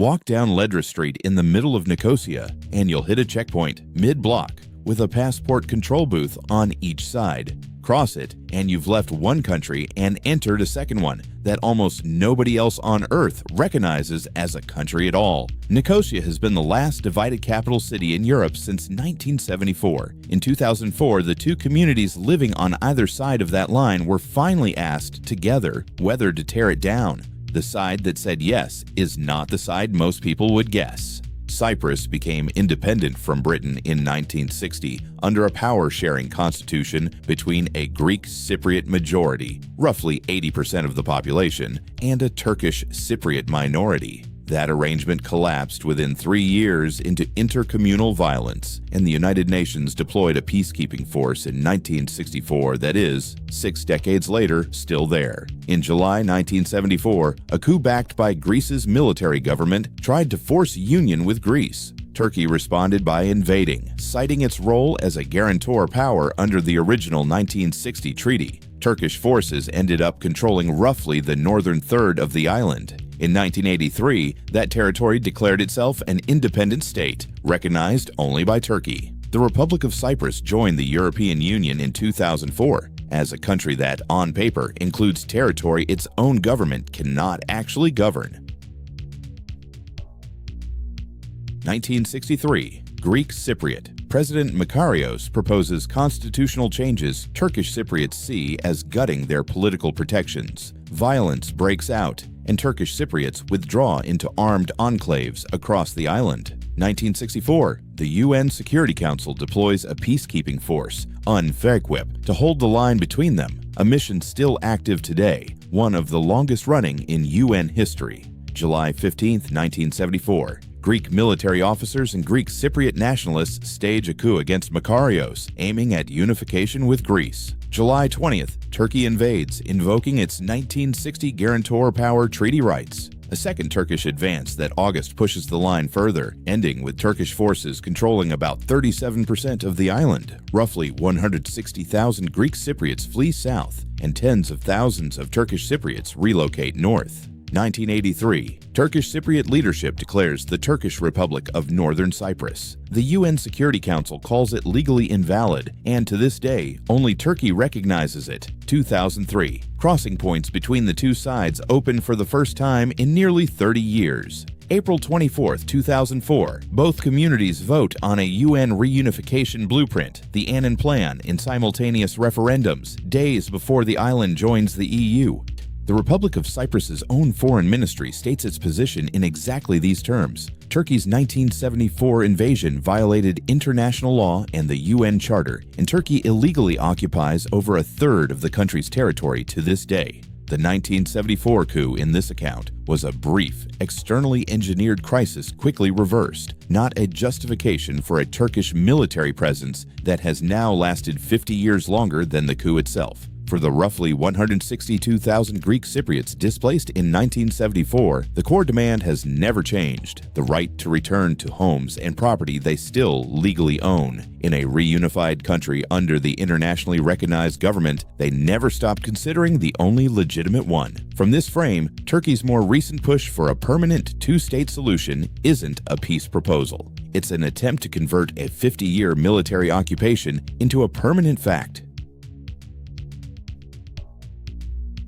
Walk down Ledra Street in the middle of Nicosia, and you'll hit a checkpoint mid-block with a passport control booth on each side. Cross it, and you've left one country and entered a second one that almost nobody else on Earth recognizes as a country at all. Nicosia has been the last divided capital city in Europe since 1974. In 2004, the two communities living on either side of that line were finally asked together whether to tear it down. The side that said yes is not the side most people would guess. Cyprus became independent from Britain in 1960 under a power-sharing constitution between a Greek Cypriot majority, roughly 80% of the population, and a Turkish Cypriot minority. That arrangement collapsed within 3 years into intercommunal violence, and the United Nations deployed a peacekeeping force in 1964 that is, 6 decades later, still there. In July 1974, a coup backed by Greece's military government tried to force union with Greece. Turkey responded by invading, citing its role as a guarantor power under the original 1960 treaty. Turkish forces ended up controlling roughly the northern third of the island. In 1983, that territory declared itself an independent state, recognized only by Turkey. The Republic of Cyprus joined the European Union in 2004. As a country that, on paper, includes territory its own government cannot actually govern. 1963. Greek Cypriot. President Makarios proposes constitutional changes Turkish Cypriots see as gutting their political protections. Violence breaks out, and Turkish Cypriots withdraw into armed enclaves across the island. 1964. The UN Security Council deploys a peacekeeping force, UNFEQUIP, to hold the line between them, a mission still active today, one of the longest running in UN history. July 15, 1974. Greek military officers and Greek Cypriot nationalists stage a coup against Makarios, aiming at unification with Greece. July 20th, Turkey invades, invoking its 1960 guarantor power treaty rights. A second Turkish advance that August pushes the line further, ending with Turkish forces controlling about 37% of the island. Roughly 160,000 Greek Cypriots flee south, and tens of thousands of Turkish Cypriots relocate north. 1983. Turkish Cypriot leadership declares the Turkish Republic of Northern Cyprus. The UN Security Council calls it legally invalid, and to this day, only Turkey recognizes it. 2003. Crossing points between the two sides open for the first time in nearly 30 years. April 24, 2004, both communities vote on a UN reunification blueprint, the Annan Plan, in simultaneous referendums, days before the island joins the EU. The Republic of Cyprus's own foreign ministry states its position in exactly these terms. Turkey's 1974 invasion violated international law and the UN Charter, and Turkey illegally occupies over a third of the country's territory to this day. The 1974 coup in this account was a brief, externally engineered crisis quickly reversed, not a justification for a Turkish military presence that has now lasted 50 years longer than the coup itself. For the roughly 162,000 Greek Cypriots displaced in 1974, the core demand has never changed: the right to return to homes and property they still legally own. In a reunified country under the internationally recognized government, they never stopped considering the only legitimate one. From this frame, Turkey's more recent push for a permanent two-state solution isn't a peace proposal. It's an attempt to convert a 50-year military occupation into a permanent fact.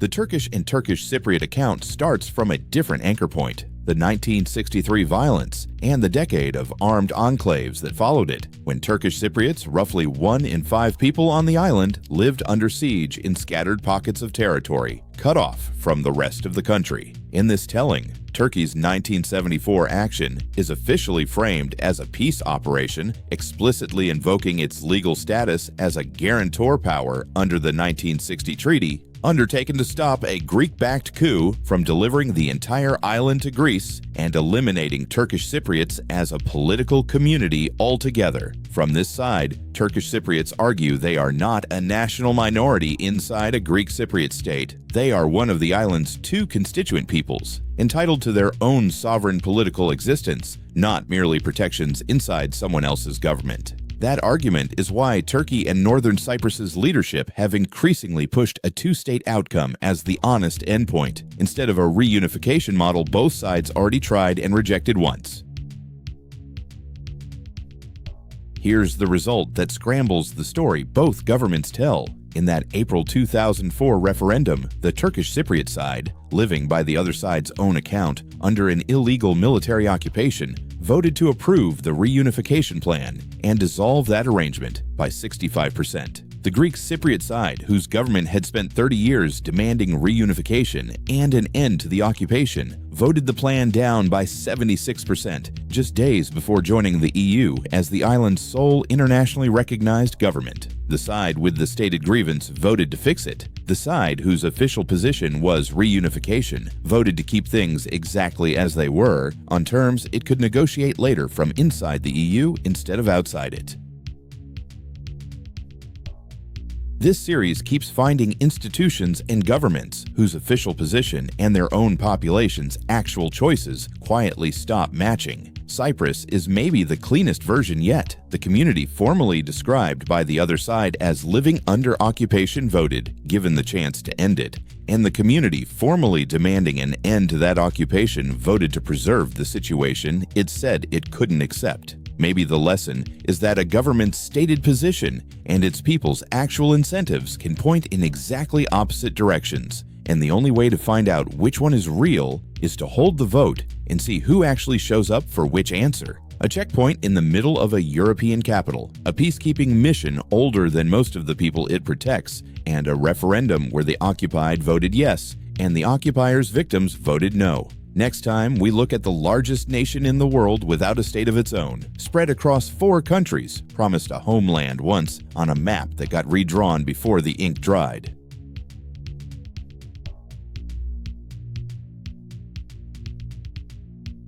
The Turkish and Turkish Cypriot account starts from a different anchor point: the 1963 violence and the decade of armed enclaves that followed it, when Turkish Cypriots, roughly 1 in 5 people on the island, lived under siege in scattered pockets of territory, cut off from the rest of the country. In this telling, Turkey's 1974 action is officially framed as a peace operation, explicitly invoking its legal status as a guarantor power under the 1960 treaty, undertaken to stop a Greek-backed coup from delivering the entire island to Greece and eliminating Turkish Cypriots as a political community altogether. From this side, Turkish Cypriots argue they are not a national minority inside a Greek Cypriot state. They are one of the island's 2 constituent peoples, entitled to their own sovereign political existence, not merely protections inside someone else's government. That argument is why Turkey and Northern Cyprus's leadership have increasingly pushed a two-state outcome as the honest endpoint, instead of a reunification model both sides already tried and rejected once. Here's the result that scrambles the story both governments tell. In that April 2004 referendum, the Turkish Cypriot side, living by the other side's own account under an illegal military occupation, voted to approve the reunification plan and dissolve that arrangement by 65%. The Greek Cypriot side, whose government had spent 30 years demanding reunification and an end to the occupation, voted the plan down by 76%, just days before joining the EU as the island's sole internationally recognized government. The side with the stated grievance voted to fix it. The side whose official position was reunification voted to keep things exactly as they were, on terms it could negotiate later from inside the EU instead of outside it. This series keeps finding institutions and governments whose official position and their own population's actual choices quietly stop matching. Cyprus is maybe the cleanest version yet. The community formally described by the other side as living under occupation voted, given the chance to end it. And the community formally demanding an end to that occupation voted to preserve the situation it said it couldn't accept. Maybe the lesson is that a government's stated position and its people's actual incentives can point in exactly opposite directions, and the only way to find out which one is real is to hold the vote and see who actually shows up for which answer. A checkpoint in the middle of a European capital, a peacekeeping mission older than most of the people it protects, and a referendum where the occupied voted yes and the occupier's victims voted no. Next time, we look at the largest nation in the world without a state of its own, spread across 4 countries, promised a homeland once on a map that got redrawn before the ink dried.